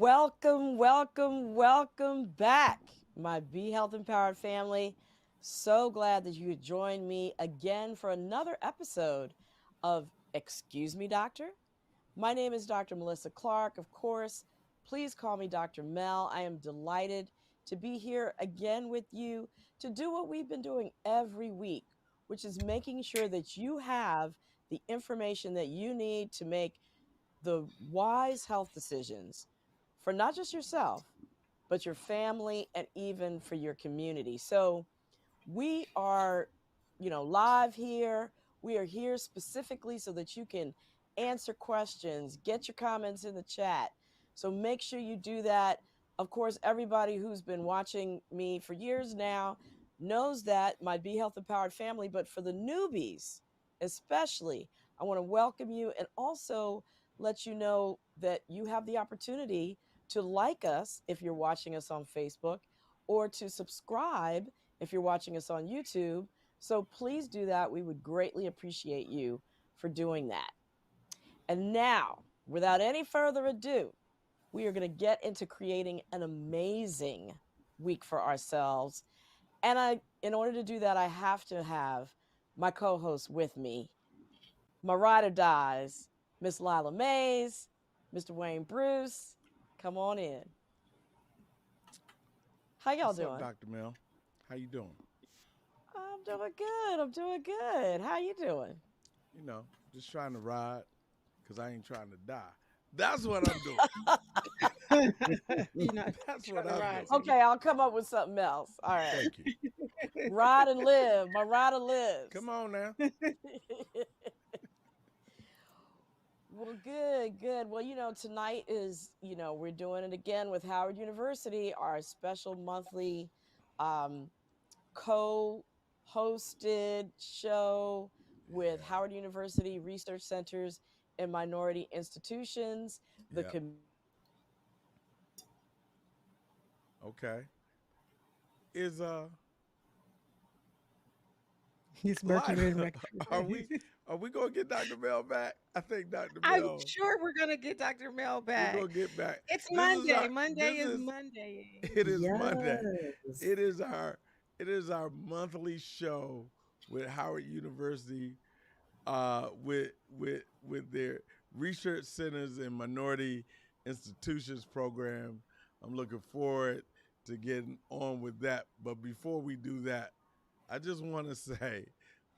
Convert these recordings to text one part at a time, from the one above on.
Welcome, welcome, welcome back, my Be Health Empowered family. So glad that you could join me again for another episode of Excuse Me, Doctor. My name is Dr. Melissa Clark. Of course, please call me Dr. Mel. I am delighted to be here again with you to do what we've been doing every week, which is making sure that you have the information that you need to make the wise health decisions for not just yourself, but your family and even for your community. So we are, live here. We are here specifically so that you can answer questions, get your comments in the chat. So make sure you do that. Of course, everybody who's been watching me for years now knows that my Be Health Empowered family, but for the newbies, especially, I want to welcome you and also let you know that you have the opportunity to like us if you're watching us on Facebook or to subscribe if you're watching us on YouTube. So please do that. We would greatly appreciate you for doing that. And now, without any further ado, we are going to get into creating an amazing week for ourselves. And in order to do that, I have to have my co-host with me, my ride or dies, Miss Lila Mays, Mr. Wayne Bruce. Come on in. How y'all What's up, doing? Dr. Mel? How you doing? I'm doing good. I'm doing good. How you doing? Just trying to ride because I ain't trying to die. That's what I'm doing. You're not That's trying what to I'm ride. doing. Okay, I'll come up with something else. All right. Thank you. Ride and live. My rider lives. Come on now. Well, good, good. Well, tonight is, we're doing it again with Howard University, our special monthly um, co-hosted show with Yeah. Howard University Research Centers and Minority Institutions. The Yep. Okay. Is He's Lila, Mercury and Mercury. are we are we gonna get Dr. Mel back? I think Dr. I'm Mel, sure we're gonna get Dr. Mel we're back. gonna get back. It's This is Monday. our Monday this is is Monday. it is Monday. Yes. It is our monthly show with Howard University with their research centers and minority institutions program. I'm looking forward to getting on with that. But before we do that, I just want to say,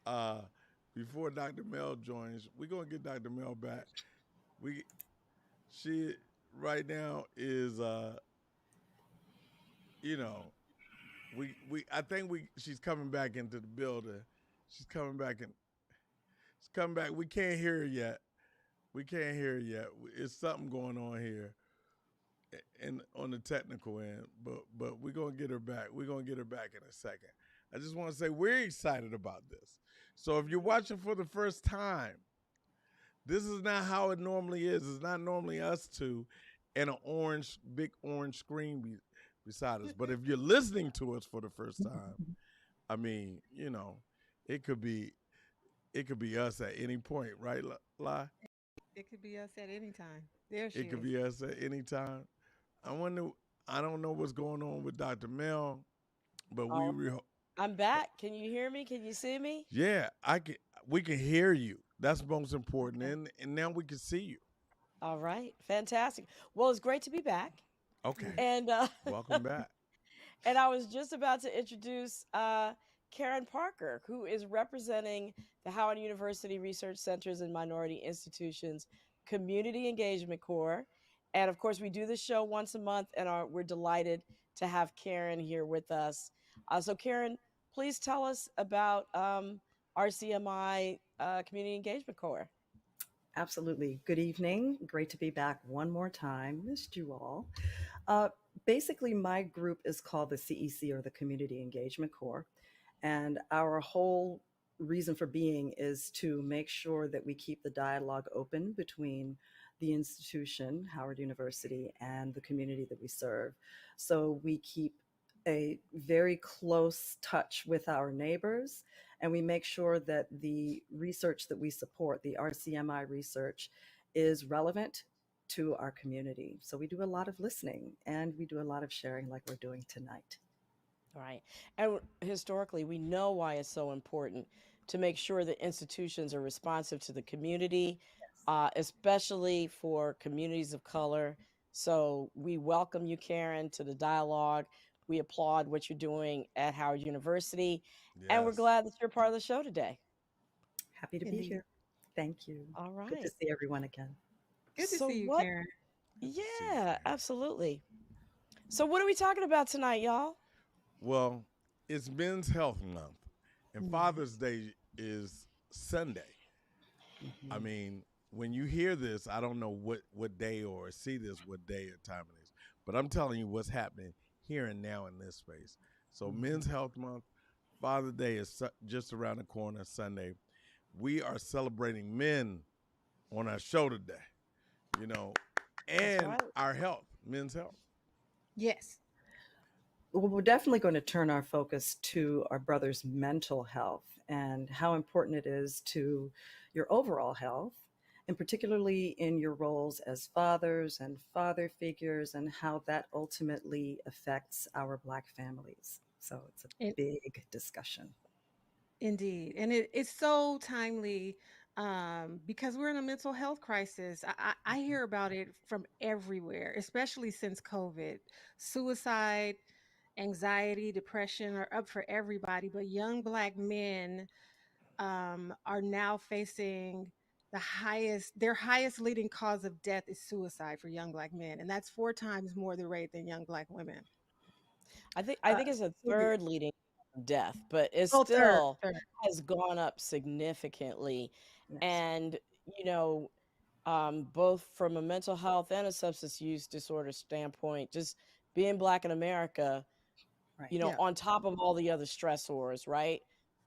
uh, before Dr. Mel joins, we're gonna get Dr. Mel back. We she right now is you know we I think she's coming back into the building. She's coming back and she's coming back. We can't hear her yet. We can't hear yet. It's something going on here, and on the technical end. But we're gonna get her back. We're gonna get her back in a second. I just want to say we're excited about this. So if you're watching for the first time, this is not how it normally is. It's not normally us two and an big orange screen beside us. But if you're listening to us for the first time, I mean, it could be us at any point, right, Lie? It could be us at any time. There she It could is. be us at any time. I wonder. I don't know what's going on with Dr. Mel, but Oh, I'm back. Can you hear me? Can you see me? yeah, I can. We can hear you. That's most important, Okay. and now we can see you. All right. Fantastic. Well, it's great to be back. Okay, And welcome back. and I was just about to introduce Karen Parker, who is representing the Howard University Research Centers and Minority Institutions Community Engagement Corps. And of course, we do this show once a month, and we're delighted to have Karen here with us. So, Karen, please tell us about RCMI Community Engagement Corps. Absolutely. Good evening. Great to be back one more time. Missed you all. Uh, Basically, my group is called the CEC, or the Community Engagement Corps. And our whole reason for being is to make sure that we keep the dialogue open between the institution, Howard University, and the community that we serve. So we keep a very close touch with our neighbors, and we make sure that the research that we support, the RCMI research, is relevant to our community. So we do a lot of listening and we do a lot of sharing like we're doing tonight. Right. And historically, we know why it's so important to make sure that institutions are responsive to the community, especially for communities of color. So we welcome you, Karen, to the dialogue. We applaud what you're doing at Howard University, and we're Yes. glad that you're part of the show today. Happy to be Indeed. here. Thank you. All Good to right. see everyone again. Good to So, see you, what? Karen. Good to see you, Yeah, Karen. absolutely. So, what are we talking about tonight, y'all? Well, it's Men's Health Month, and Mhm. Father's Day is Sunday. I Mhm. mean, when you hear this, I don't know what day or see this what day or time it is, but I'm telling you what's happening here and now in this space. So, Mhm. Men's Health Month, Father's Day is just around the corner Sunday. We are celebrating men on our show today, you know, That's and right. our health, men's health. Yes. Well, we're definitely going to turn our focus to our brother's mental health and how important it is to your overall health, and particularly in your roles as fathers and father figures, and how that ultimately affects our Black families. So it's a In, big discussion. indeed. And it's so timely because we're in a mental health crisis. I hear about it from everywhere, especially since COVID. Suicide, anxiety, depression are up for everybody, but young Black men are now facing their highest leading cause of death is suicide for young Black men. And that's 4 times more the rate than young Black women. I think it's a Sylvia, third leading death, but it Oh, third, still third. has gone up significantly. yes, And, you know, both from a mental health and a substance use disorder standpoint, just being Black in America, right. Yeah. on top of all the other stressors, right,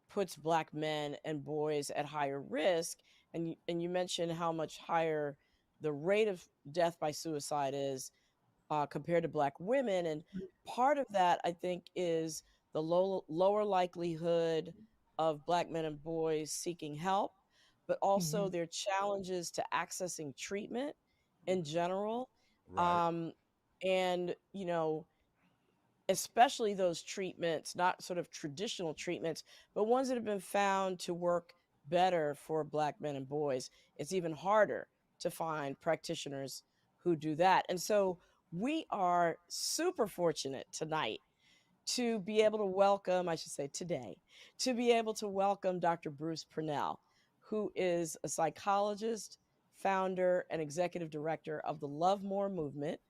puts Black men and boys at higher risk. And you mentioned how much higher the rate of death by suicide is compared to Black women. And part of that, I think, is the lower likelihood of Black men and boys seeking help, but also Mhm. their challenges to accessing treatment in Mhm. general. Right. Um, and, especially those treatments, not sort of traditional treatments, but ones that have been found to work better for Black men and boys. It's even harder to find practitioners who do that. And so we are super fortunate tonight to be able to welcome, I should say today, to be able to welcome Dr. Bruce Purnell, who is a psychologist, founder, and executive director of the Love More movement,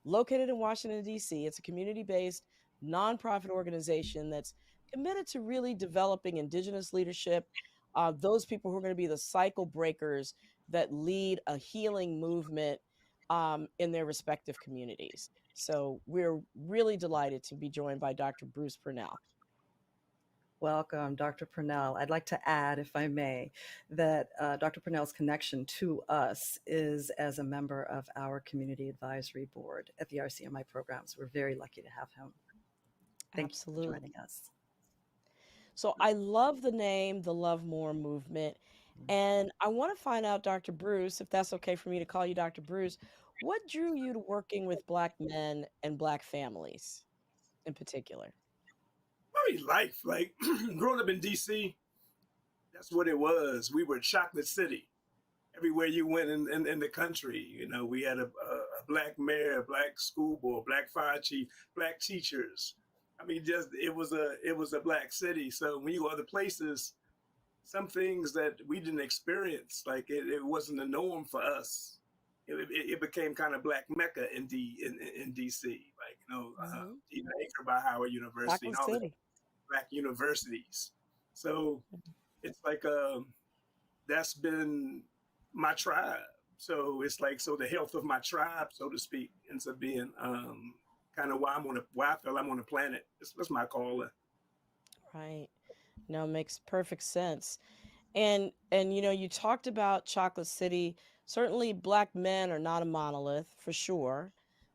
located in Washington, D.C. It's a community based nonprofit organization that's committed to really developing Indigenous leadership, those people who are going to be the cycle breakers that lead a healing movement in their respective communities. So we're really delighted to be joined by Dr. Bruce Purnell. Welcome, Dr. Purnell. I'd like to add, if I may, that Dr. Purnell's connection to us is as a member of our Community Advisory Board at the RCMI programs. We're very lucky to have him. Thank you for Absolutely. joining us. So I love the name, the Love More movement. And I want to find out, Dr. Bruce, if that's okay for me to call you Dr. Bruce, what drew you to working with Black men and Black families in particular? Probably life. Like growing up in DC, that's what it was. We were chocolate city. Everywhere you went in the country, we had a black mayor, a black school board, black fire chief, black teachers. I mean, just it was a black city. So when you go other places, some things that we didn't experience, like it wasn't the norm for us. It became kind of black mecca in DC, like Hmm. even Acre by Howard University and Chocolate all the City. black universities. So it's like that's been my tribe. So it's like so the health of my tribe, so to speak, ends up being kind of why I feel I'm on the planet. That's my calling. Right. No, makes perfect sense. And you talked about Chocolate City. Certainly Black men are not a monolith for sure,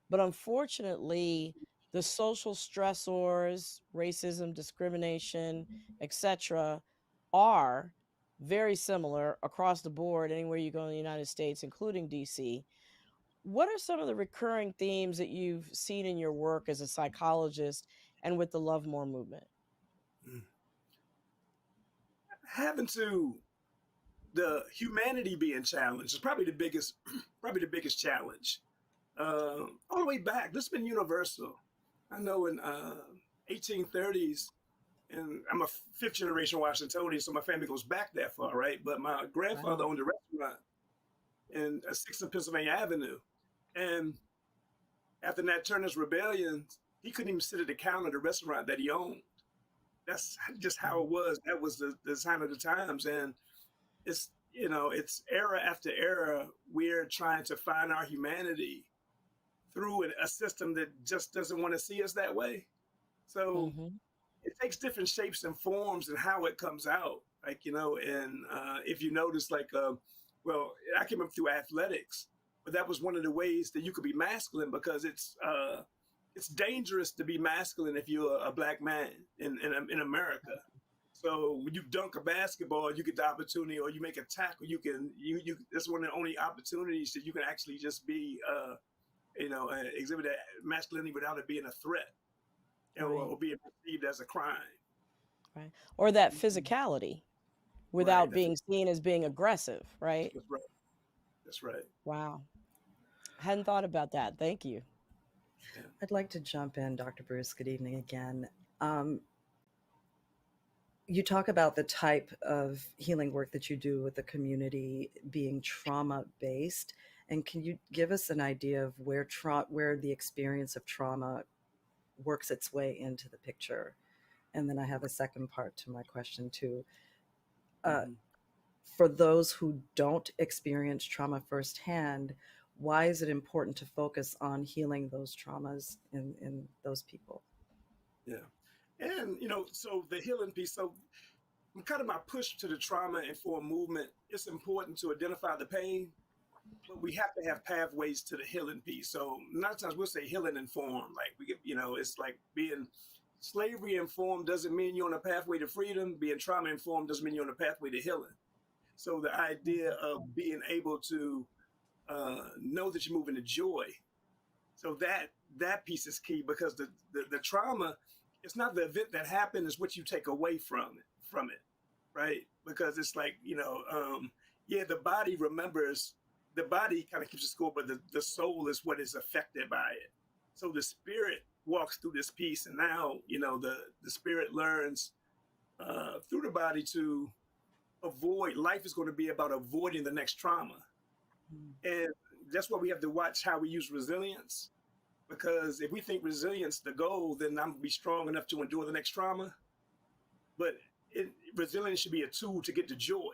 but unfortunately the social stressors, racism, discrimination, etc., are very similar across the board anywhere you go in the United States, including DC. what are some of the recurring themes that you've seen in your work as a psychologist and with the Love More movement? Mm. Having to the humanity being challenged is probably the biggest probably the biggest challenge. All the way back, this has been universal. I know in 1830s, and I'm a fifth generation Washingtonian, so my family goes back that far, right? But my grandfather Wow. owned a restaurant in 6th and Pennsylvania Avenue, and after Nat Turner's rebellion, he couldn't even sit at the counter of the restaurant that he owned. That's just how it was. That was the sign of the times, and it's it's era after era. We're trying to find our humanity through a system that just doesn't want to see us that way. So Mm-hmm. it takes different shapes and forms and how it comes out. Like, and if you notice, like, well, I came up through athletics, but that was one of the ways that you could be masculine because it's dangerous to be masculine if you're a black man in America. So when you dunk a basketball, you get the opportunity, or you make a tackle, you. That's one of the only opportunities that you can actually just be, exhibit that masculinity without it being a threat, or, Right. or being perceived as a crime. Right. Or that physicality Right. without being seen as being aggressive, right? That's right. That's right. Wow. Hadn't thought about that. Thank you. Yeah. I'd like to jump in, Dr. Bruce. Good evening again. Um, you talk about the type of healing work that you do with the community being trauma based. And can you give us an idea of where the experience of trauma works its way into the picture? And then I have a second part to my question too. Mm-hmm. For those who don't experience trauma firsthand, why is it important to focus on healing those traumas in those people? Yeah. And so the healing piece. So kind of my push to the trauma informed movement. It's important to identify the pain, but we have to have pathways to the healing piece. So a lot of times we'll say healing informed. Like we get, it's like being slavery informed doesn't mean you're on a pathway to freedom. Being trauma informed doesn't mean you're on a pathway to healing. So the idea of being able to know that you're moving to joy. So that piece is key because the trauma, it's not the event that happened, it's what you take away from it, right? Because it's like, the body remembers, the body kind of keeps a score, but the soul is what is affected by it. So the spirit walks through this piece, and now, the spirit learns through the body to avoid. Life is going to be about avoiding the next trauma. And that's why we have to watch how we use resilience. Because if we think resilience the goal, then I'm going to be strong enough to endure the next trauma. But resilience should be a tool to get to joy.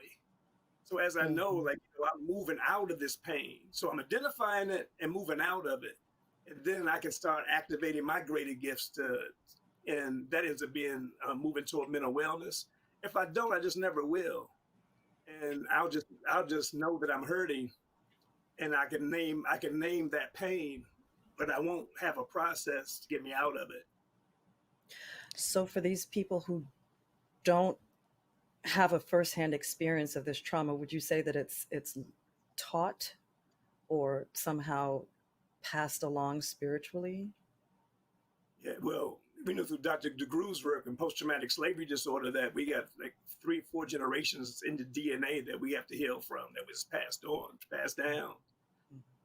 So as I know, like, I'm moving out of this pain. So I'm identifying it and moving out of it. And then I can start activating my greater gifts and that ends up being moving toward mental wellness. If I don't, I just never will. And I'll just know that I'm hurting, and I can name that pain, but I won't have a process to get me out of it. So for these people who don't have a firsthand experience of this trauma, would you say that it's taught or somehow passed along spiritually? Yeah, well, we know through Dr. DeGroo's work in post-traumatic slavery disorder that we got like 3 or 4 generations in the DNA that we have to heal from, that was passed down.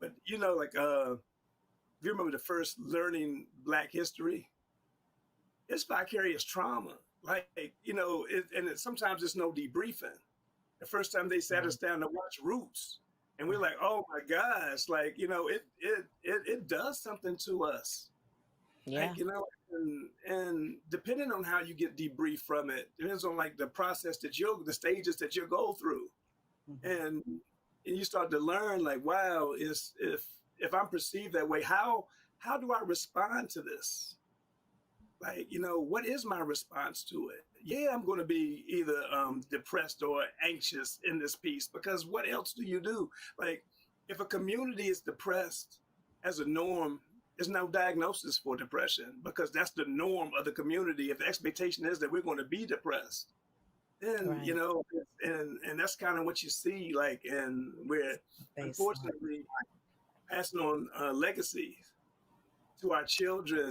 But like if you remember the first learning Black history, it's vicarious trauma. Like, sometimes it's no debriefing. The first time they sat us down to watch Roots, and we're like, oh my gosh, like, it does something to us. Yeah. Like, and depending on how you get debriefed from it, depends on like the process the stages that you go through. And you start to learn like, wow, if I'm perceived that way, how do I respond to this? Like, what is my response to it? Yeah, I'm going to be either depressed or anxious in this piece, because what else do you do? Like, if a community is depressed as a norm, there's no diagnosis for depression because that's the norm of the community. If the expectation is that we're going to be depressed, then, Right. and that's kind of what you see, like, and where, Baseline. unfortunately, passing on legacy to our children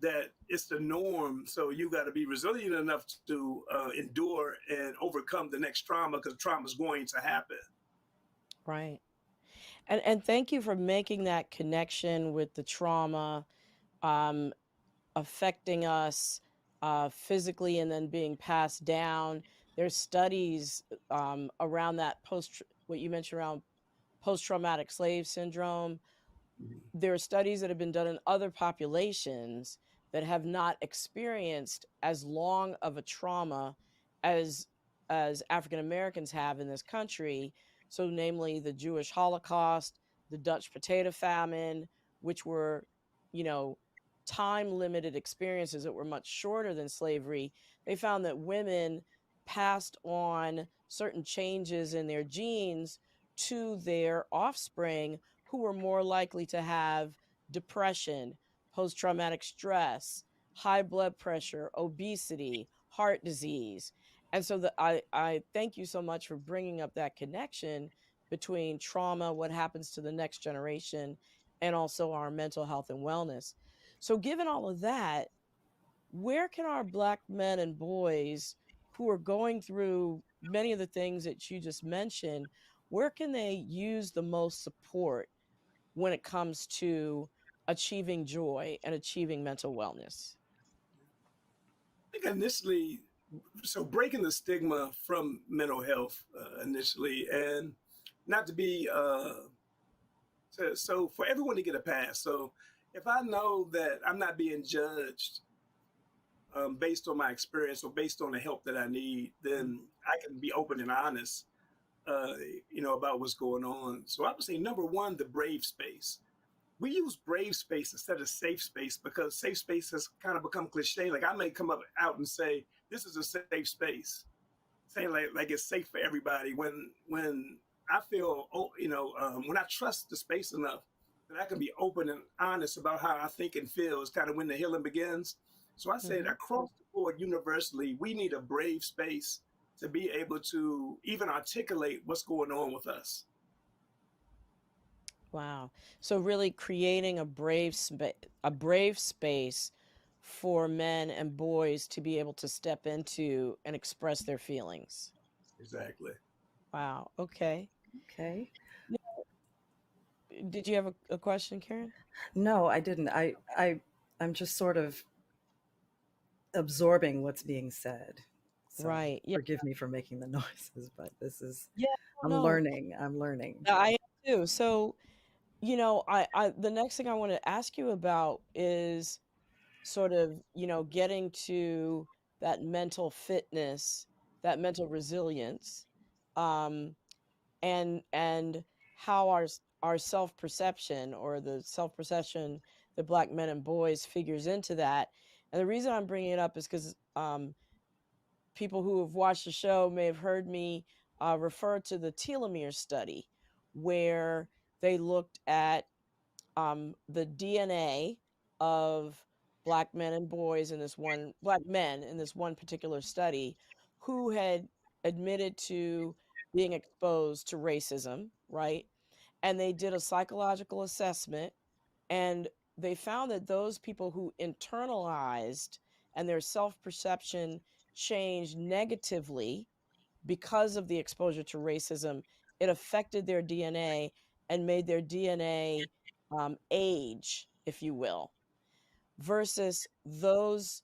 that it's the norm. So you got to be resilient enough to endure and overcome the next trauma, because trauma is going to happen. Right. And thank you for making that connection with the trauma um, affecting us physically and then being passed down. There's studies around that what you mentioned around post-traumatic slave syndrome. There are studies that have been done in other populations that have not experienced as long of a trauma as African Americans have in this country. So, namely, the Jewish Holocaust, the Dutch potato famine, which were, you know, time limited experiences that were much shorter than slavery. They found that women passed on certain changes in their genes to their offspring, who were more likely to have depression, post traumatic stress, high blood pressure, obesity, heart disease. And so I thank you so much for bringing up that connection between trauma, what happens to the next generation, and also our mental health and wellness. So, given all of that, where can our Black men and boys who are going through many of the things that you just mentioned, where can they use the most support when it comes to achieving joy and achieving mental wellness? I think initially, so breaking the stigma from mental health initially, and not to be so for everyone to get a pass. So if I know that I'm not being judged based on my experience or based on the help that I need, then I can be open and honest, uh, about what's going on. So I would say number one, the brave space. We use brave space instead of safe space because safe space has kind of become cliche. Like I may come up out and say, "This is a safe space," saying like it's safe for everybody. When I feel, when I trust the space enough that I can be open and honest about how I think and feel, is kind of when the healing begins. So I say that Hmm. across the board, universally, we need a brave space to be able to even articulate what's going on with us. Wow. So really creating a brave space for men and boys to be able to step into and express their feelings. Exactly. Wow. Okay. Okay. Did you have a question, Karen? No, I didn't. I'm just sort of absorbing what's being said. So Right. Yeah. forgive me for making the noises, but this is Yeah. I'm No, learning. I'm learning. I am too. So, I the next thing I want to ask you about is sort of, getting to that mental fitness, that mental resilience, um, and how our self-perception, or the self-perception that Black men and boys figures into that. And the reason I'm bringing it up is because people who have watched the show may have heard me refer to the telomere study, where they looked at the DNA of Black men in this one particular study, who had admitted to being exposed to racism, right? And they did a psychological assessment, and they found that those people who internalized and their self perception changed negatively because of the exposure to racism, it affected their DNA and made their DNA age, if you will, versus those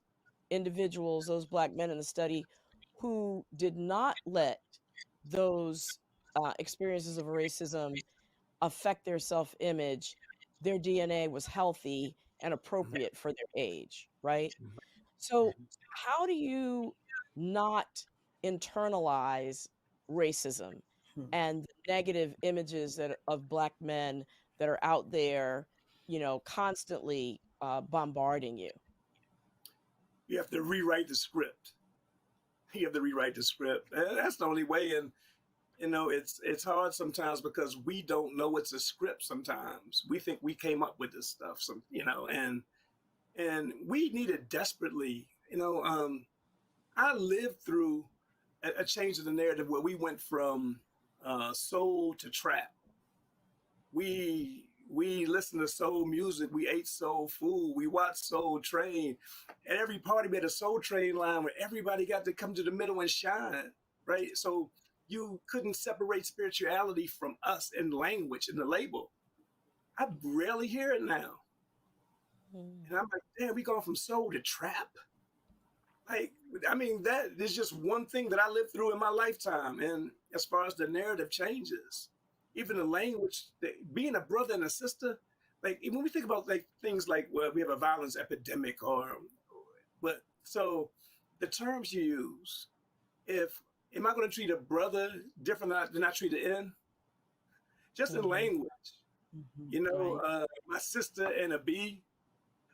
individuals, those Black men in the study, who did not let those experiences of racism affect their self image. Their DNA was healthy and appropriate for their age, right? So, how do you not internalize racism Hmm. and the negative images of Black men that are out there, constantly bombarding you? You have to rewrite the script. You have to rewrite the script. And that's the only way. And it's hard sometimes because we don't know it's a script. Sometimes we think we came up with this stuff. And we need it desperately. I lived through a change of the narrative where we went from soul to trap. We listened to soul music. We ate soul food. We watched Soul Train. At every party, we had a Soul Train line where everybody got to come to the middle and shine, right? So you couldn't separate spirituality from us and language and the label. I rarely hear it now. Mm. And I'm like, damn, we gone from soul to trap. Like, I mean, that is just one thing that I lived through in my lifetime. And as far as the narrative changes, even the language, being a brother and a sister, like when we think about like things like, well, we have a violence epidemic but so the terms you use, if am I going to treat a brother different than I treat an N? Just in Mhm. language, Right. my sister and a B.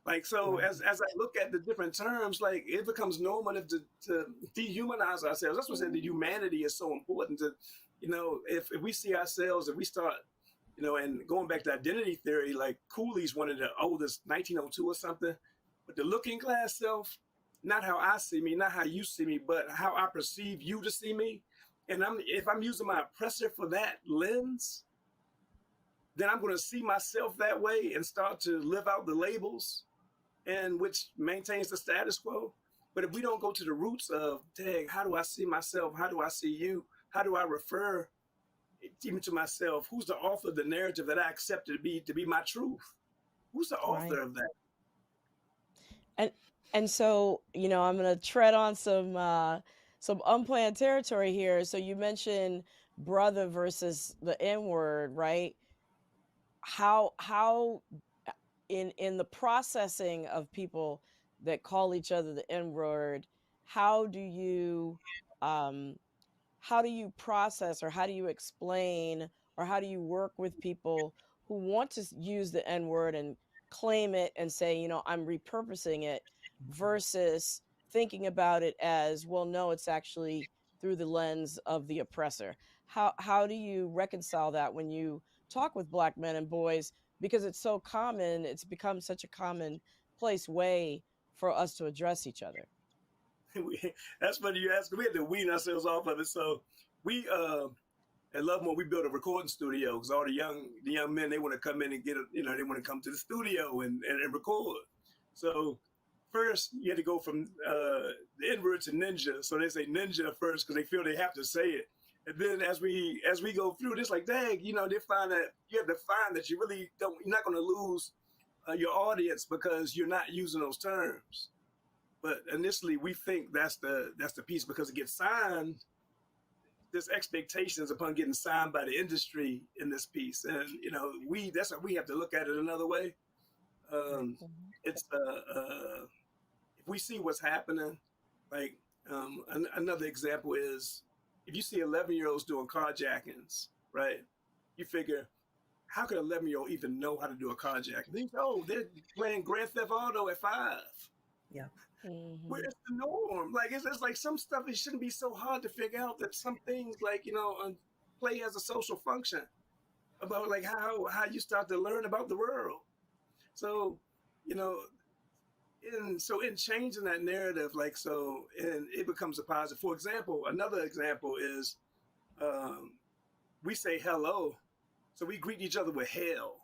Like so, Right. as I look at the different terms, like it becomes normal to dehumanize ourselves. That's what I said. The humanity is so important. To, if we see ourselves, if we start, and going back to identity theory, like Cooley's one of the oldest, 1902 or something. But the looking glass self, not how I see me, not how you see me, but how I perceive you to see me. And if I'm using my oppressor for that lens, then I'm going to see myself that way and start to live out the labels and which maintains the status quo. But if we don't go to the roots of, dang, how do I see myself? How do I see you? How do I refer even to myself? Who's the author of the narrative that I accepted to be my truth? Who's the Right. author of that? And and so, I'm gonna tread on some unplanned territory here. So you mentioned brother versus the N word, right? How in the processing of people that call each other the N word, how do you um how do you process, or how do you explain, or how do you work with people who want to use the N word and claim it and say, I'm repurposing it, versus thinking about it as, well, no, it's actually through the lens of the oppressor? How do you reconcile that when you talk with Black men and boys, because it's so common, it's become such a commonplace way for us to address each other? That's funny you ask. We had to wean ourselves off of it. So we at Lovemore, we built a recording studio because all the young men, they want to come in and they want to come to the studio and record. So first you had to go from the N word to ninja. So they say ninja first because they feel they have to say it. And then as we go through, it's like, dang, they find that you have to find that you really don't. You're not going to lose your audience because you're not using those terms. But initially, we think that's the piece because it gets signed. There's expectations upon getting signed by the industry in this piece, and that's how we have to look at it another way. Um, Mhm. it's if we see what's happening, like another example is if you see 11-year-olds doing carjackings, right? You figure how could an 11-year-old even know how to do a carjacking? They're playing Grand Theft Auto at 5. Yeah. Where Mhm. it's the norm. Like it's like some stuff it shouldn't be so hard to figure out that some things like play has a social function about like how you start to learn about the world. So you know in changing that narrative, like so, and it becomes a positive. For example, another example is um, we say hello, so we greet each other with hell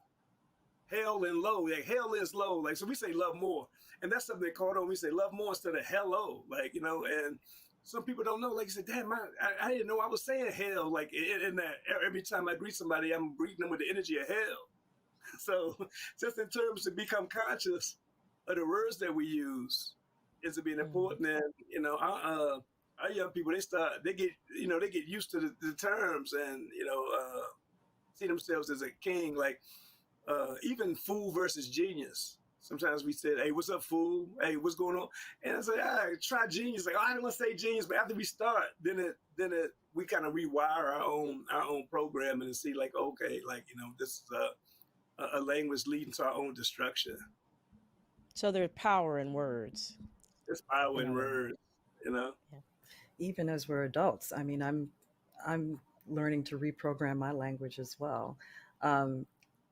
and low. Like hell is low. Like so we say love more. And that's something they caught on. We say love more instead of hello. And some people don't know. Like you said, damn, I didn't know I was saying hell. Like in that every time I greet somebody, I'm greeting them with the energy of hell. So just in terms to become conscious of the words that we use is being Mhm. important. And our young people, they get used to the terms and see themselves as a king. Like even fool versus genius. Sometimes we said, "Hey, what's up, fool? Hey, what's going on?" And I say, try genius." Like, I didn't want to say genius, but after we start, we kind of rewire our own programming and see, like, okay, like this is a language leading to our own destruction. So there's power in words, It's power in in a way. words, you know. Yeah. Even as we're adults, I mean, I'm learning to reprogram my language as well. Um,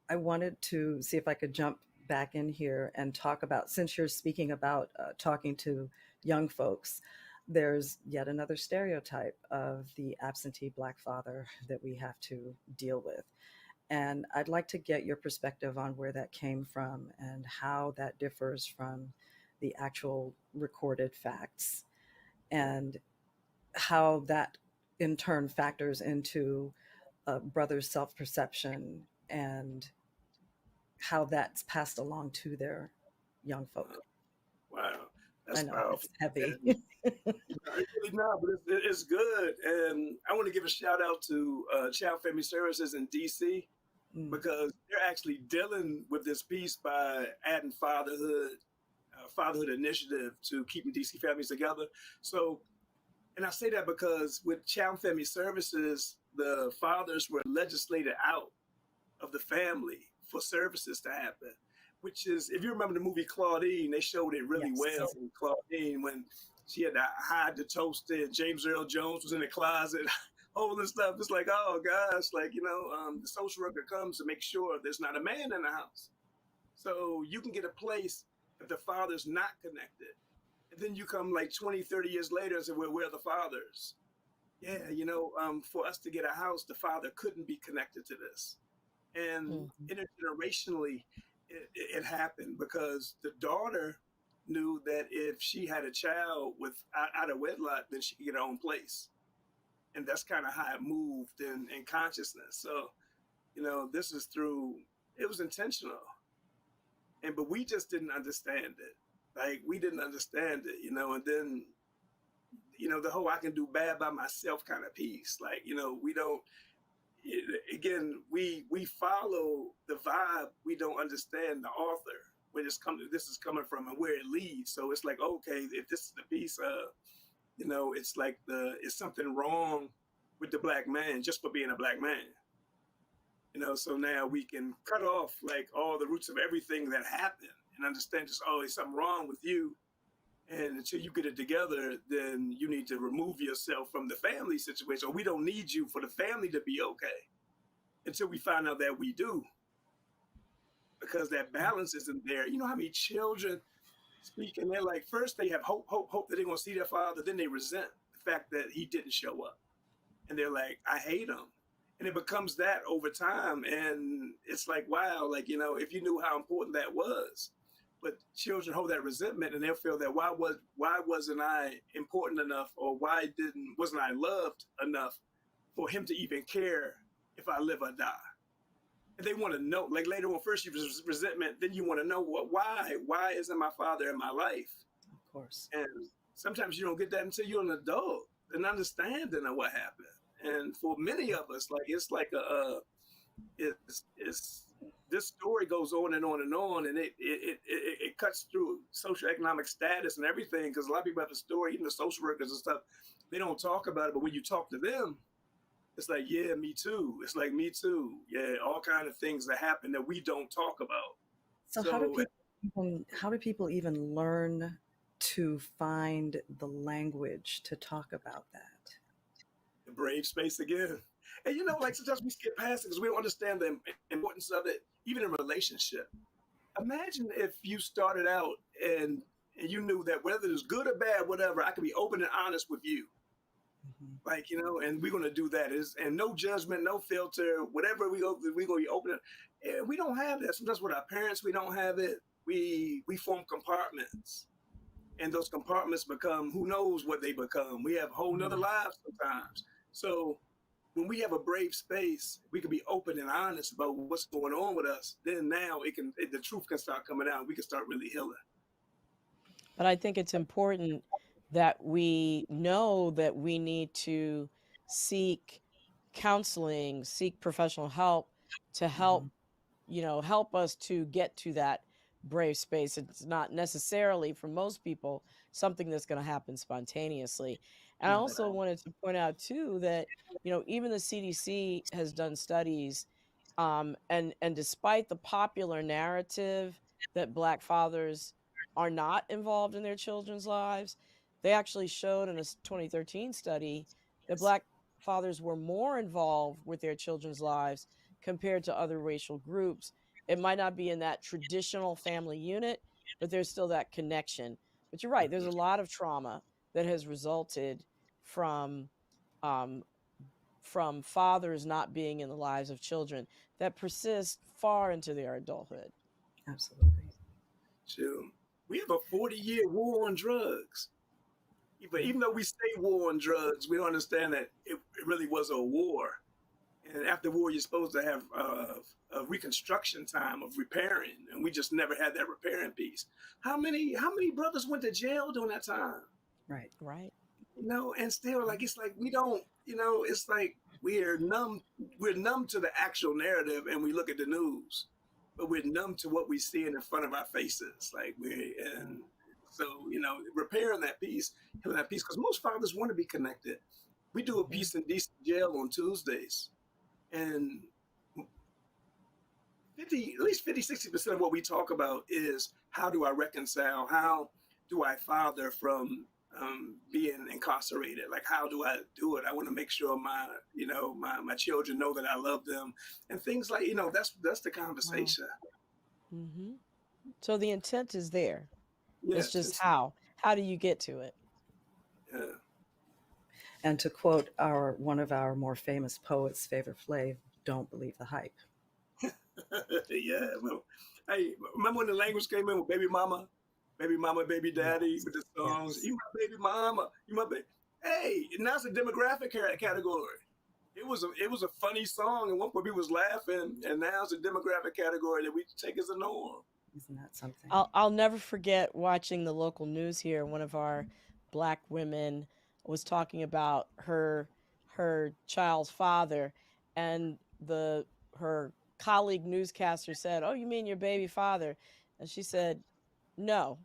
I wanted to see if I could jump back in here and talk about, since you're speaking about talking to young folks, there's yet another stereotype of the absentee Black father that we have to deal with. And I'd like to get your perspective on where that came from and how that differs from the actual recorded facts, and how that in turn factors into a brother's self perception, and how that's passed along to their young folk. Wow, I that's know it's powerful. heavy. And it's really not, but it's good. And I want to give a shout out to Child Family Services in DC, Mm, because they're actually dealing with this piece by adding fatherhood initiative to keeping DC families together. So, and I say that because with Child Family Services, the fathers were legislated out of the family for services to happen. Which is, if you remember the movie Claudine, they showed it really well yes. in Claudine when she had to hide the toaster and James Earl Jones was in the closet holding stuff. It's like, oh gosh, like, the social worker comes to make sure there's not a man in the house. So you can get a place if the father's not connected. And then you come like 20, 30 years later and say, well, where are the fathers? Yeah, for us to get a house, the father couldn't be connected to this. And Mhm. intergenerationally, it happened because the daughter knew that if she had a child out of wedlock, then she could get her own place. And that's kind of how it moved in consciousness. So, this is through, it was intentional. But we just didn't understand it. Like, we didn't understand it, and then, the whole I can do bad by myself kind of piece. Like, we don't, again, we follow the vibe. We don't understand the author, where this is coming from and where it leads. So it's like, okay, if this is the piece of, it's like it's something wrong with the black man just for being a black man. So now we can cut off like all the roots of everything that happened and understand just, oh, there's something wrong with you. And until you get it together, then you need to remove yourself from the family situation. Or we don't need you for the family to be okay until we find out that we do, because that balance isn't there. You know how many children speak and they're like, first they have hope, hope, hope that they're going to see their father. Then they resent the fact that he didn't show up. And they're like, I hate him. And it becomes that over time. And it's like, wow, like, if you knew how important that was. But children hold that resentment and they'll feel that why wasn't I important enough, or wasn't I loved enough for him to even care if I live or die? And they want to know, like later on, first you resentment, then you want to know why isn't my father in my life? Of course. And sometimes you don't get that until you're an adult, an understanding of what happened. And for many of us, like it's like it's this story goes on and on and on, and it cuts through socioeconomic status and everything, because a lot of people have a story, even the social workers and stuff, they don't talk about it, but when you talk to them, it's like, yeah, me too. It's like, me too. Yeah, all kind of things that happen that we don't talk about. So So how do people even learn to find the language to talk about that? the brave space again. And like sometimes we skip past it because we don't understand the importance of it, even in a relationship. Imagine if you started out and you knew that whether it's good or bad, whatever, I can be open and honest with you. Mhm. Like, and we're gonna do that. And no judgment, no filter, whatever we're gonna be open. And we don't have that. Sometimes with our parents, we don't have it. We form compartments. And those compartments become who knows what they become. We have whole nother Mhm. lives sometimes. So when we have a brave space, we can be open and honest about what's going on with us. Then now the truth can start coming out. We can start really healing. But I think it's important that we know that we need to seek counseling, seek professional help to help, Mhm. help us to get to that brave space. It's not necessarily for most people something that's going to happen spontaneously. And I Not at also all. wanted to point out too that, even the CDC has done studies, and despite the popular narrative that Black fathers are not involved in their children's lives, they actually showed in a 2013 study that Yes. Black fathers were more involved with their children's lives compared to other racial groups. It might not be in that traditional family unit, but there's still that connection. But you're right, there's a lot of trauma that has resulted from um, from fathers not being in the lives of children that persist far into their adulthood. Absolutely. Sure. We have a 40-year war on drugs. But even though we say war on drugs, we don't understand that it really was a war. And after war, you're supposed to have a reconstruction time of repairing, and we just never had that repairing piece. How many brothers went to jail during that time? Right. Right. And still, like, it's like we don't, it's like we're numb to the actual narrative, and we look at the news, but we're numb to what we see in front of our faces. And so, repairing that piece, having that piece, because most fathers want to be connected. We do a piece in decent jail on Tuesdays, and at least 50, 60% of what we talk about is how do I reconcile? How do I father from being incarcerated? Like, how do I do it? I want to make sure my children know that I love them, and things like, that's the conversation. Wow. Mm-hmm. So the intent is there. Yeah, It's just how do you get to it? Yeah. And to quote one of our more famous poets, Favor Flav, don't believe the hype. Yeah. Well, hey, remember when the language came in with baby mama, baby daddy, with the songs? Yes. You my baby mama, you my baby. Hey, now it's a demographic category. It was a funny song, and one where people was laughing, and now it's a demographic category that we take as a norm. Isn't that something? I'll never forget watching the local news here. One of our Black women was talking about her child's father, and her colleague newscaster said, "Oh, you mean your baby father?" And she said, "No,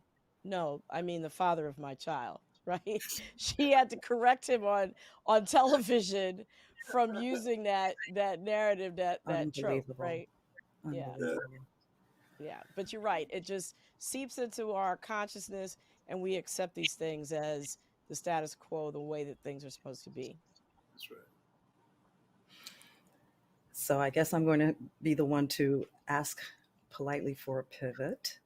I mean the father of my child." Right? She had to correct him on television from using that narrative, that trope. Unbelievable. Right? Yeah. Unbelievable. Yeah, but you're right. It just seeps into our consciousness, and we accept these things as the status quo, the way that things are supposed to be. That's right. So I guess I'm going to be the one to ask politely for a pivot.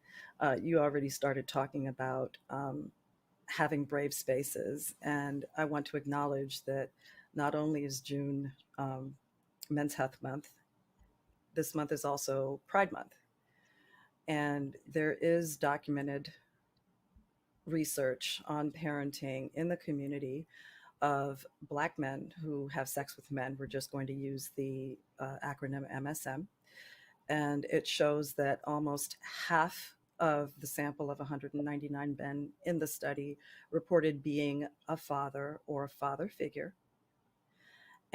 You already started talking about having brave spaces, and I want to acknowledge that not only is June Men's Health Month, this month is also Pride Month. And there is documented research on parenting in the community of Black men who have sex with men. We're just going to use the acronym MSM. And it shows that almost half of the sample of 199 men in the study reported being a father or a father figure.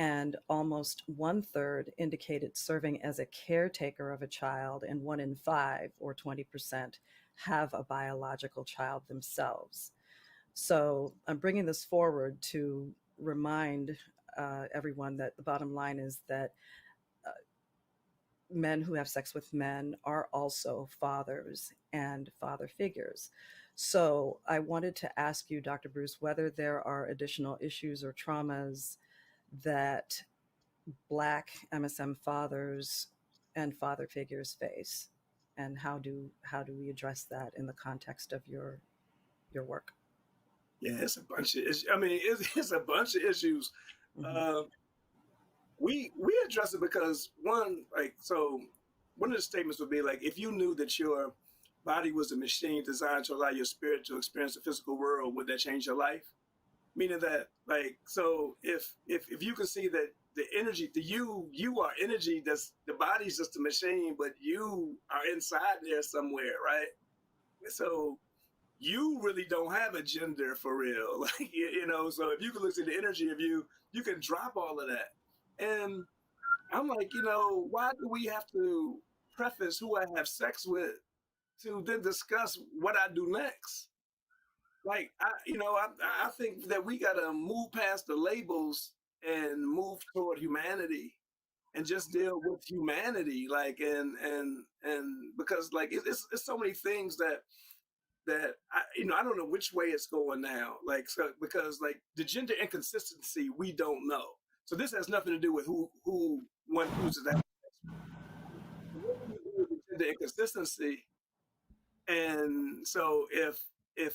And almost 1/3 indicated serving as a caretaker of a child, and 1 in 5, or 20%, have a biological child themselves. So I'm bringing this forward to remind everyone that the bottom line is that men who have sex with men are also fathers and father figures. So I wanted to ask you, Dr. Bruce, whether there are additional issues or traumas that Black MSM fathers and father figures face, and how do we address that in the context of your work? Yeah, it's a bunch of issues. I mean, it's a bunch of issues. Mm-hmm. We address it because one of the statements would be like, if you knew that your body was a machine designed to allow your spirit to experience the physical world, would that change your life? Meaning that, like, so if you can see that the energy, you are energy, that's the body's just a machine, but you are inside there somewhere, right? So you really don't have a gender for real. Like, so if you can look at the energy of you can drop all of that. And I'm like, why do we have to preface who I have sex with to then discuss what I do next? Like, I think that we got to move past the labels and move toward humanity and just deal with humanity. Like, and because like, it's so many things that I don't know which way it's going now. Like, so, because like the gender inconsistency, we don't know. So this has nothing to do with who one chooses that. The inconsistency. And so if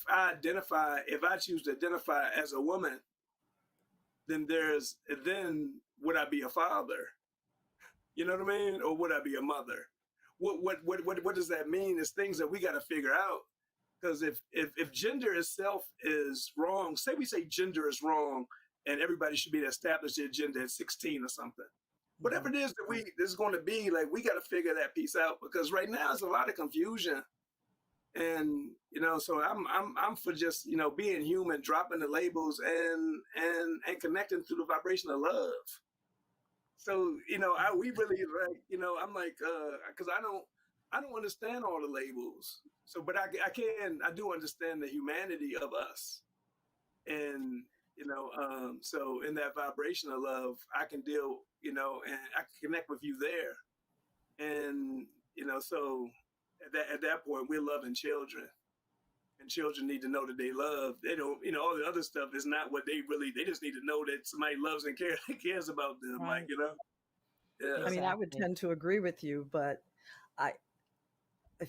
I choose to identify as a woman, then would I be a father? You know what I mean? Or would I be a mother? What does that mean? It's things that we got to figure out. Because if gender itself is wrong, say we say gender is wrong, and everybody should be to establish their gender at 16 or something. Whatever it is that this is going to be, like, we got to figure that piece out, because right now it's a lot of confusion. And so I'm for just being human, dropping the labels, and connecting through the vibration of love. So we really I'm like, because I don't understand all the labels. So, but I do understand the humanity of us, and so in that vibration of love, I can deal, and I can connect with you there, and so at that point, we're loving children, and children need to know that they love. They don't, all the other stuff is not what they really. They just need to know that somebody loves and cares about them, Right. Yeah. I mean, I would tend to agree with you, but I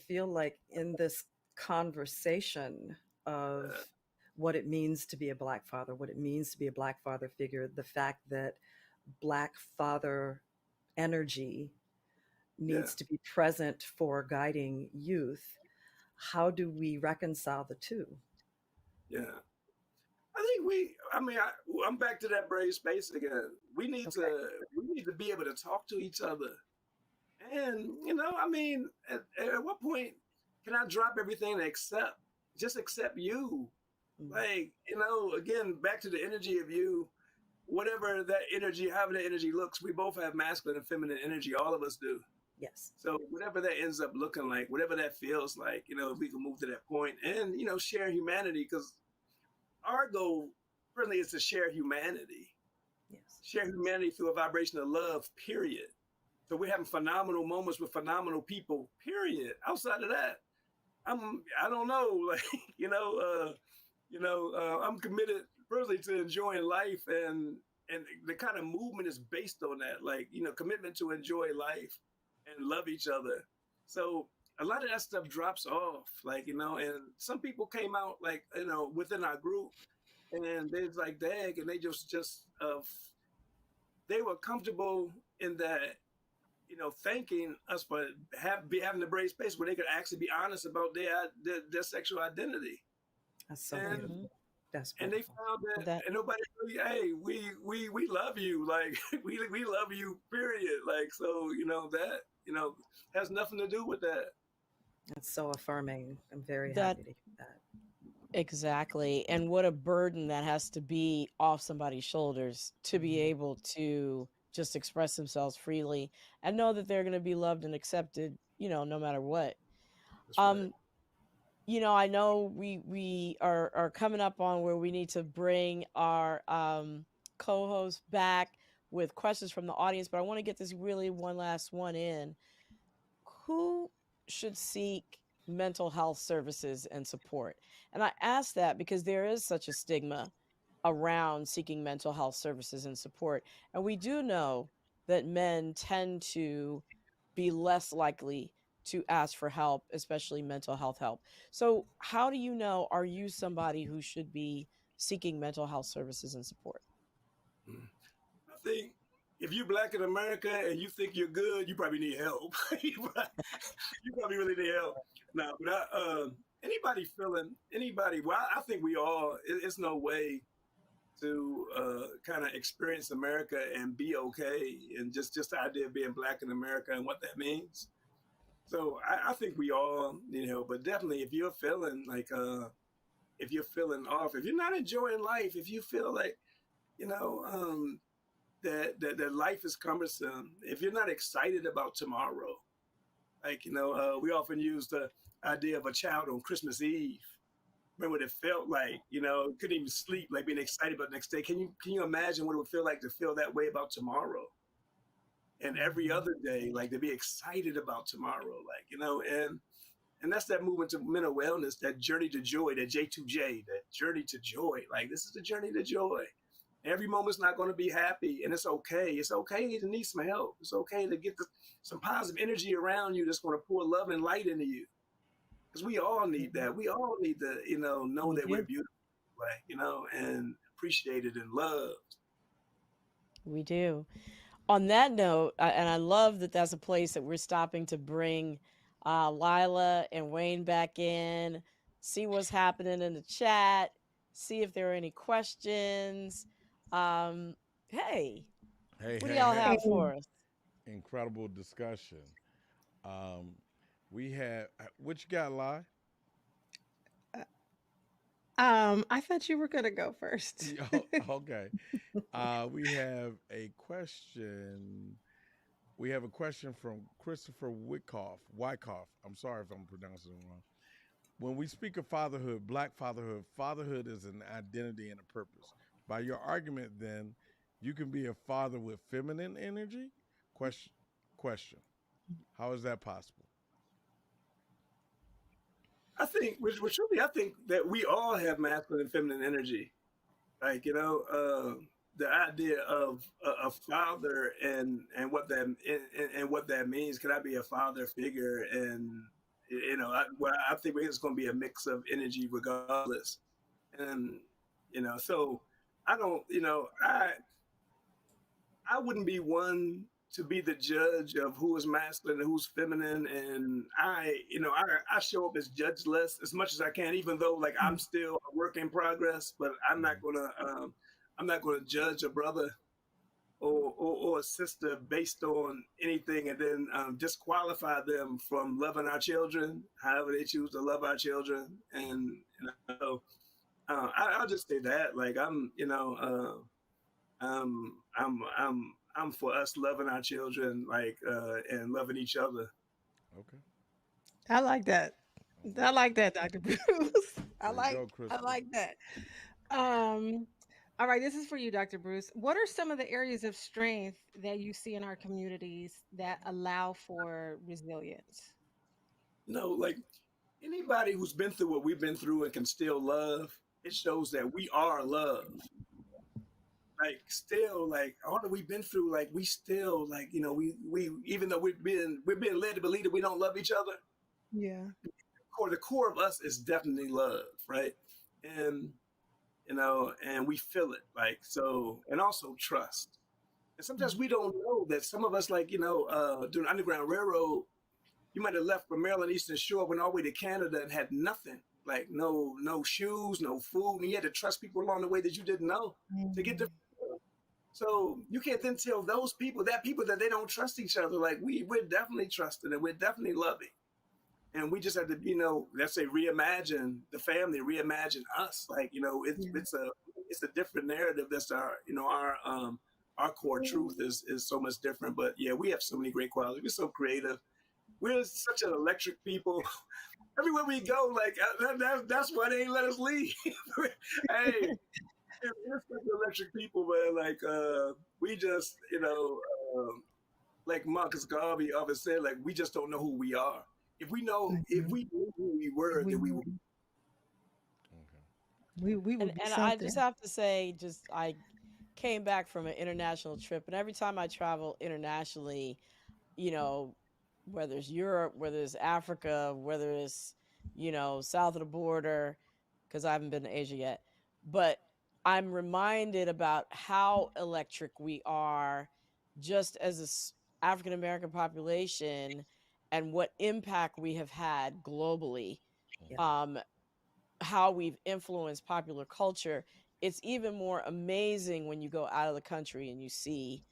feel like in this conversation of what it means to be a Black father, what it means to be a Black father figure, the fact that Black father energy needs to be present for guiding youth, how do we reconcile the two? Yeah. I think I'm back to that brave space again. We need to be able to talk to each other. And, at what point can I drop everything and just accept you? Like, again, back to the energy of you, whatever that energy, however that energy looks, we both have masculine and feminine energy. All of us do. Yes. So whatever that ends up looking like, whatever that feels like, if we can move to that point and, share humanity, because our goal really is to share humanity. Yes. Share humanity through a vibration of love, period. So we're having phenomenal moments with phenomenal people, period. Outside of that, I don't know, like, I'm committed personally to enjoying life, and the kind of movement is based on that, like, commitment to enjoy life and love each other. So a lot of that stuff drops off, like, and some people came out, like, within our group, and they was like, dang, and they they were comfortable in that, thanking us for having the brave space where they could actually be honest about their sexual identity. That's so beautiful. That's beautiful. And they found that and nobody really, hey, we love you, like we love you, period. Like, so that has nothing to do with that. That's so affirming. I'm very happy to hear that. Exactly. And what a burden that has to be off somebody's shoulders to be able to just express themselves freely and know that they're going to be loved and accepted, no matter what. That's right. I know we are coming up on where we need to bring our co-host back with questions from the audience, but I want to get this really one last one in. Who should seek mental health services and support? And I ask that because there is such a stigma around seeking mental health services and support. And we do know that men tend to be less likely to ask for help, especially mental health help. So how do you know, are you somebody who should be seeking mental health services and support? I think if you're Black in America and you think you're good, you probably need help. You probably really need help. Now, but anybody, well, I think we all, it's no way to kind of experience America and be okay, and just the idea of being Black in America and what that means. So I think we all, but definitely if you're feeling like, if you're feeling off, if you're not enjoying life, if you feel like, that life is cumbersome, if you're not excited about tomorrow, like, we often use the idea of a child on Christmas Eve. Remember what it felt like, couldn't even sleep, like being excited about the next day. Can you imagine what it would feel like to feel that way about tomorrow? And every other day, like, to be excited about tomorrow, like, and that's that movement to mental wellness, that journey to joy, that J2J, that journey to joy. Like, this is the journey to joy. Every moment's not going to be happy, and it's okay. It's okay to need some help. It's okay to get some positive energy around you that's going to pour love and light into you. Because we all need that. We all need to, know that we're beautiful, like, and appreciated and loved. We do. On that note, and I love that that's a place that we're stopping to bring Lila and Wayne back in, see what's happening in the chat, see if there are any questions. Um, hey, Hey, what do hey, y'all hey. have for us? Incredible discussion. Um, we had, what you got, Lie? I thought you were gonna go first. Yeah, okay. We have a question. We have a question from Christopher Wyckoff. I'm sorry if I'm pronouncing it wrong. When we speak of fatherhood, black fatherhood, fatherhood is an identity and a purpose. By your argument, then, you can be a father with feminine energy? Question. Question. How is that possible? I think, which really, I think that we all have masculine and feminine energy. Like, the idea of a father and what that and what that means. Can I be a father figure? And I think it's going to be a mix of energy regardless. And so I don't, I wouldn't be one to be the judge of who is masculine and who's feminine. And I show up as judgeless as much as I can, even though like I'm still a work in progress. But I'm not gonna judge a brother or a sister based on anything, and then disqualify them from loving our children, however they choose to love our children. And I'll just say that, like I'm for us loving our children, like and loving each other. Okay. I like that. All I right. like that, Dr. Bruce. I Way to like go, I Crystal. like that. Um, all right, this is for you, Dr. Bruce. What are some of the areas of strength that you see in our communities that allow for resilience? Like anybody who's been through what we've been through and can still love, it shows that we are love. Like still, like all that we've been through, like we still, like we even though we're being led to believe that we don't love each other, Yeah. the core of us is definitely love, right? And and we feel it, like, so, and also trust. And sometimes we don't know that some of us, like, during the Underground Railroad, you might have left from Maryland Eastern Shore, went all the way to Canada and had nothing, like no shoes, no food, and you had to trust people along the way that you didn't know to get to. Mhm. So you can't then tell those people that they don't trust each other. Like we're definitely trusting and we're definitely loving, and we just have to, let's say, reimagine the family, reimagine us. Like, Yeah. it's a different narrative. That's our core truth is so much different. But yeah, we have so many great qualities. We're so creative. We're such an electric people. Everywhere we go, like that's why they ain't let us leave. Hey, we're such electric people, man. Like we just, like Marcus Garvey often said, like we just don't know who we are. If Mhm. we knew who we If were, we then we would. knew, Okay. we And would be and I just something. have to say, just I came back from an international trip, and every time I travel internationally, you know, whether it's Europe, whether it's Africa, whether it's, south of the border, because I haven't been to Asia yet. But I'm reminded about how electric we are just as a African American population and what impact we have had globally, Yeah. Mm-hmm. um, how we've influenced popular culture. It's even more amazing when you go out of the country and you see,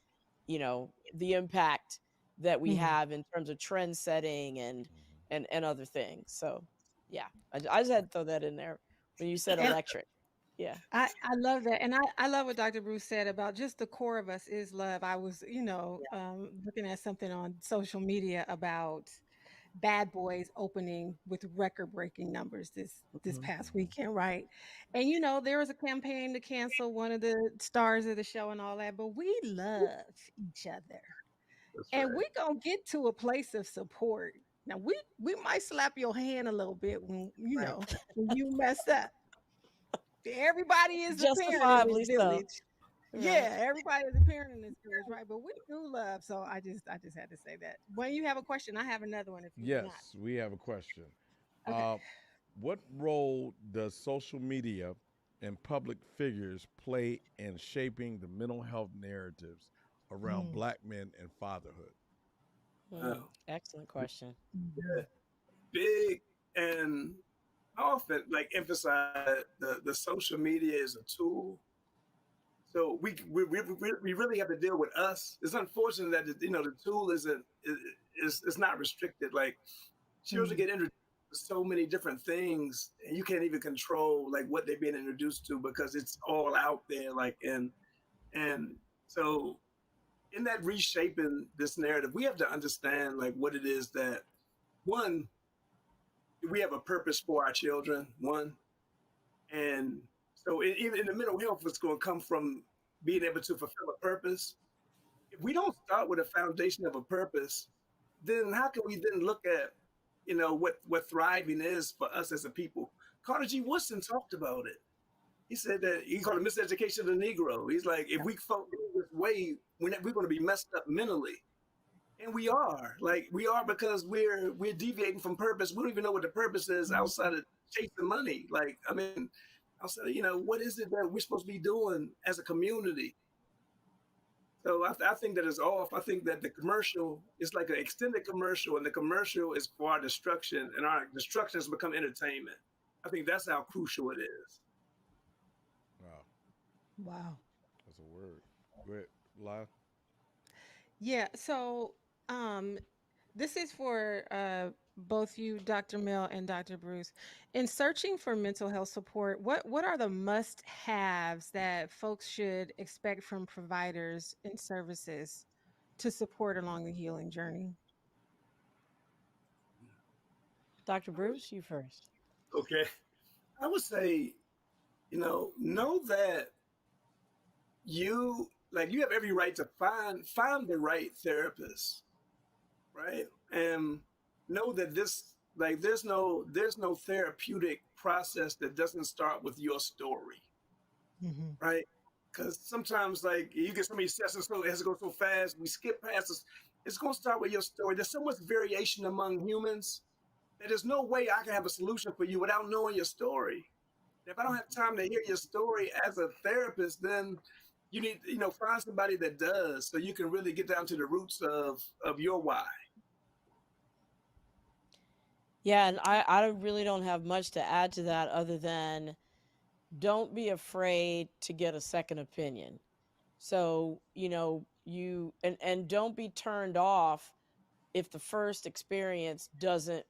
the impact that we Mm. have in terms of trend setting and Mm-hmm. and other things. So yeah, I just had to throw that in there when you said And electric. Yeah. I love that. And I love what Dr. Bruce said about just the core of us is love. I was, looking at something on social media about Bad Boys opening with record-breaking numbers this Mhm. past Mm-hmm. weekend, right? And there was a campaign to cancel one of the stars of the show and all that, but we love each other. That's And right. we gonna get to a place of support. Now we might slap your hand a little bit Right. when you mess up. Everybody is a parent in this Justifiably so. village. Right. Yeah, everybody is a parent in this village, right? But we do love. So I just had to say that. When you have a question, I have another one if you do not. Yes, we have a question. Okay. Uh, what role does social media and public figures play in shaping the mental health narratives around Mm, Black men and fatherhood? excellent question. Mhm. Big, and I often like emphasize the social media is a tool. So we really have to deal with us. It's unfortunate that the tool is not restricted. Like children Mm. get introduced to so many different things, and you can't even control like what they're being introduced to because it's all out there. Like and so in that reshaping this narrative, we have to understand like what it is that one we have a purpose for our children. One, and so even in the mental health, it's going to come from being able to fulfill a purpose. If we don't start with a foundation of a purpose, then how can we then look at what thriving is for us as a people? Carter G. Woodson talked about it. He said that he called it miseducation of the Negro. He's like, if we focus this way, we're going to be messed up mentally. And we are because we're deviating from purpose. We don't even know what the purpose is outside of chasing money. Like, I mean, outside of, what is it that we're supposed to be doing as a community? So I think that is off. I think that the commercial is like an extended commercial, and the commercial is for our destruction, and our destruction has become entertainment. I think that's how crucial it is. Wow, Wow. that's a word. Go ahead, Lyle. Yeah. So, um, this is for both you, Dr. Mel and Dr. Bruce. In searching for mental health support, what are the must-haves that folks should expect from providers and services to support along the healing journey? Dr. Bruce, you first. Okay. I would say, know that you have every right to find the right therapist, right? And know that there's no therapeutic process that doesn't start with your story, Hmm. right? Because sometimes like you get so many sessions, so it has to go so fast, we skip past this. It's going to start with your story. There's so much variation among humans that there's no way I can have a solution for you without knowing your story. If I don't have time to hear your story as a therapist, then you need, find somebody that does, so you can really get down to the roots of your why. Yeah, and I really don't have much to add to that other than don't be afraid to get a second opinion. So, and don't be turned off if the first experience doesn't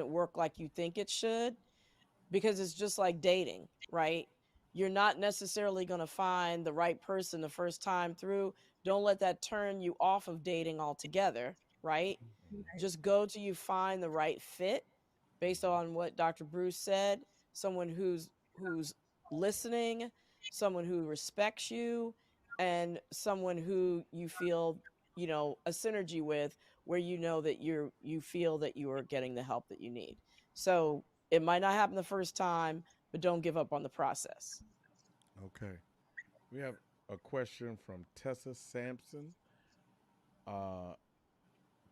work like you think it should, because it's just like dating, right? You're not necessarily going to find the right person the first time through. Don't let that turn you off of dating altogether, right? Just go till you find the right fit based on what Dr. Bruce said, someone who's listening, someone who respects you, and someone who you feel, a synergy with, where you know that you feel that you are getting the help that you need. So it might not happen the first time, but don't give up on the process. Okay, we have a question from Tessa Sampson. Uh,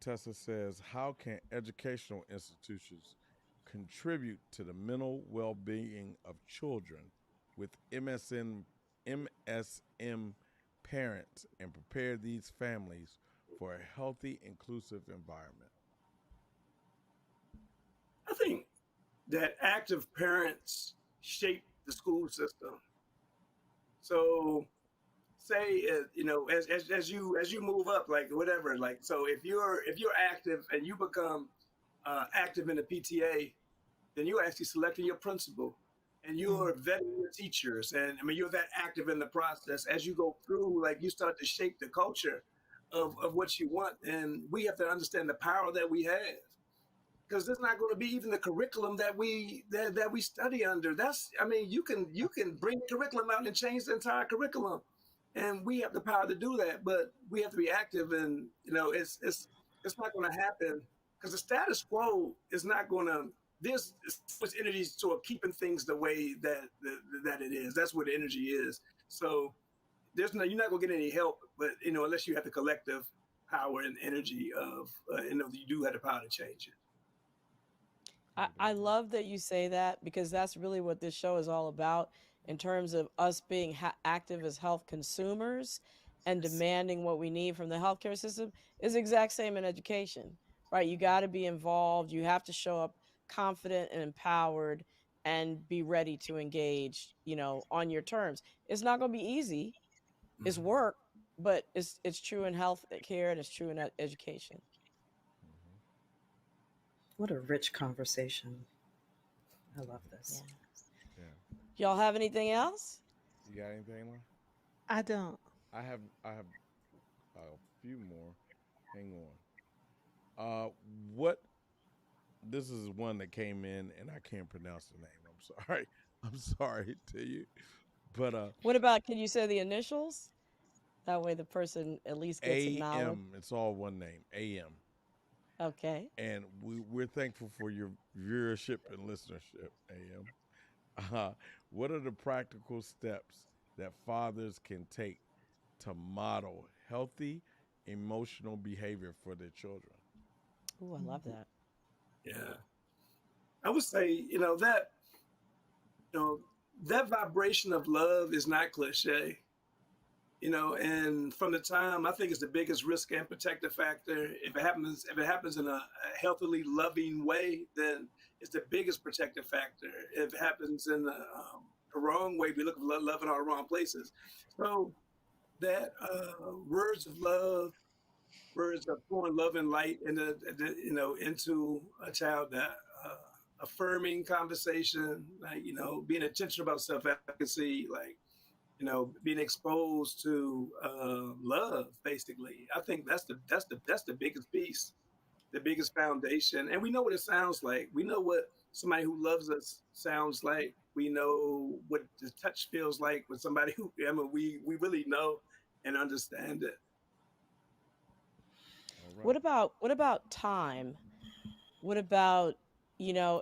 Tessa says, "How can educational institutions contribute to the mental well-being of children with MSM parents and prepare these families for a healthy, inclusive environment?" I think that active parents shape the school system. So say as you move up, like whatever, like so if you're active and you become active in the PTA, then you're actually selecting your principal and Mm. you're vetting your teachers. And I mean, you're that active in the process. As you go through, like you start to shape the culture of what you want. And we have to understand the power that we have. Because there's not going to be even the curriculum that we study under. That's, I mean, you can bring curriculum out and change the entire curriculum, and we have the power to do that. But we have to be active, and it's not going to happen because the status quo is not going to. There's so much energy toward keeping things the way that it is. That's what the energy is. So you're not going to get any help, but unless you have the collective power and energy of you do have the power to change it. I love that you say that, because that's really what this show is all about, in terms of us being active as health consumers and demanding what we need from the healthcare system is the exact same in education, right? You got to be involved. You have to show up confident and empowered and be ready to engage, on your terms. It's not going to be easy. It's Mhm. work, but it's true in health care and it's true in education. Mm-hmm. What a rich conversation. I love Yeah. this. Yeah. Y'all have anything else? You got anything, Lon? I don't. I have a few more. Hang on. Uh, what? This is one that came in, and I can't pronounce the name. I'm sorry. I'm sorry to you, but What about, can you say the initials? That way the person at least gets acknowledged. AM. It's all one name. AM. Okay. And we're thankful for your viewership and listenership. AM. Uh, what are the practical steps that fathers can take to model healthy emotional behavior for their children? Ooh, I love that. Yeah, I would say you know that vibration of love is not cliche. And from the time I think it's the biggest risk and protective factor. If it happens in a healthily loving way, then it's the biggest protective factor. If it happens in the wrong way, we look for love in all the wrong places. So that words of love, words of pouring love and light into a child, that affirming conversation, like being intentional about self efficacy, like being exposed to love. Basically, I think that's the biggest piece, the biggest foundation. And we know what it sounds like. We know what somebody who loves us sounds like. We know what the touch feels like with somebody who, I mean, we really know and understand it. All right. What about time? What about,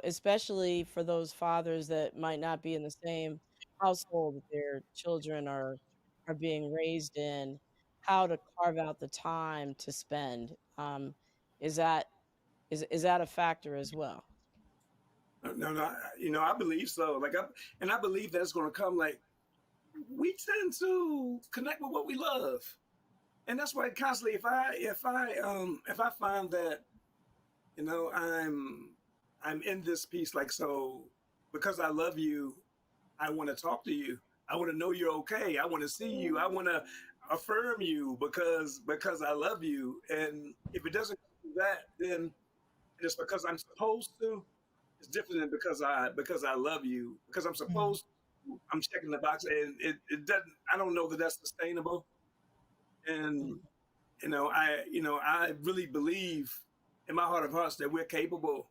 especially for those fathers that might not be in the same household that their children are being raised in, how to carve out the time to spend. Is that is that a factor as well? No, no, I believe so. And I believe that's going to come. Like, we tend to connect with what we love, and that's why constantly, if I find that I'm in this piece, like, so, because I love you, I want to talk to you. I want to know you're okay. I want to see you. I want to affirm you because I love you. And if it doesn't do that, then it's because I'm supposed to. It's different than because I love you. Because I'm Mm. supposed to, I'm checking the box, and it doesn't. I don't know that that's sustainable. And Mhm. I really believe in my heart of hearts that we're capable.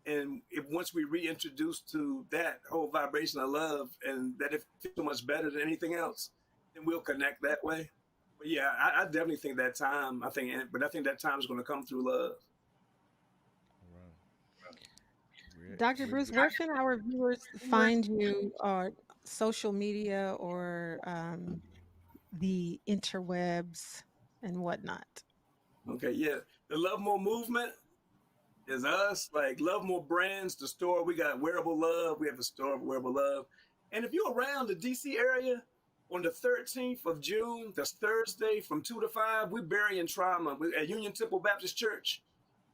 And if once we reintroduce to that whole vibration of love, and that it feels so much better than anything else, then we'll connect that way. But yeah, I definitely think that time. But I think that time is going to come through love. All right. We're, Dr. we're Bruce, good. where can our viewers find you on social media or the interwebs and whatnot? Okay, yeah, the Love More movement is us. Like, Love More Brands, the store. We got Wearable Love. We have a store of Wearable Love. And if you're around the DC area on the 13th of June, that's Thursday from 2 to 5, we're burying trauma at Union Temple Baptist Church.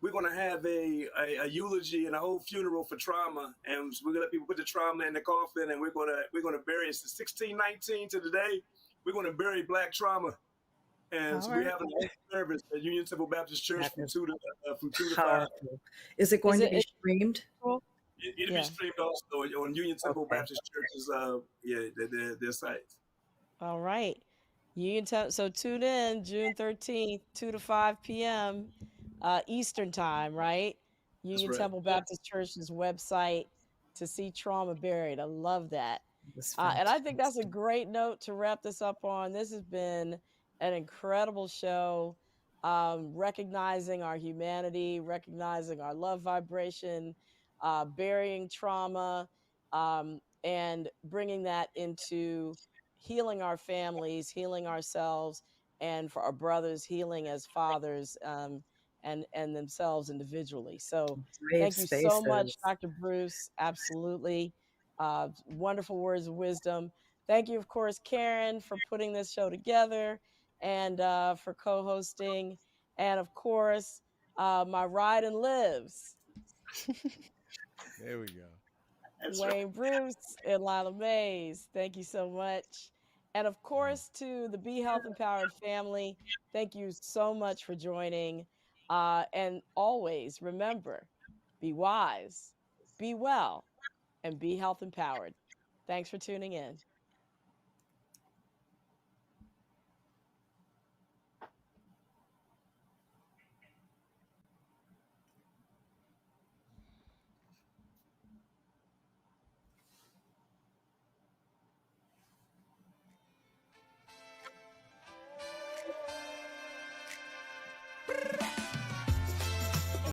We're going to have a eulogy and a whole funeral for trauma. And we're going to let people put the trauma in the coffin, and we're going to bury it. It's 1619 to the day. We're going to bury Black trauma. And All so we're right. having a service at Union Temple Baptist Church That from is 2 to 5. powerful. Is it Is going to be it streamed? cool? It'll be Yeah. streamed also on Union Temple Okay. Baptist Church's their sites. All right. So tune in June 13th, 2 to 5 p.m. Eastern time, right? That's Union right. Temple Baptist Church's website to see Trauma Buried. I love that. It's And I think that's a fantastic. great note to wrap this up on. This has been an incredible show, recognizing our humanity, recognizing our love vibration, burying trauma, and bringing that into healing our families, healing ourselves, and for our brothers, healing as fathers, and themselves individually. So Brave thank you so much, spaces. Dr. Bruce. Absolutely. Wonderful words of wisdom. Thank you, of course, Karen, for putting this show together and for co hosting. And of course, my ride and lives, There we go. That's right. Wayne Bruce and Lila Mays. Thank you so much. And of course, to the Be Health Empowered family, thank you so much for joining. And always remember, be wise, be well, and be health empowered. Thanks for tuning in.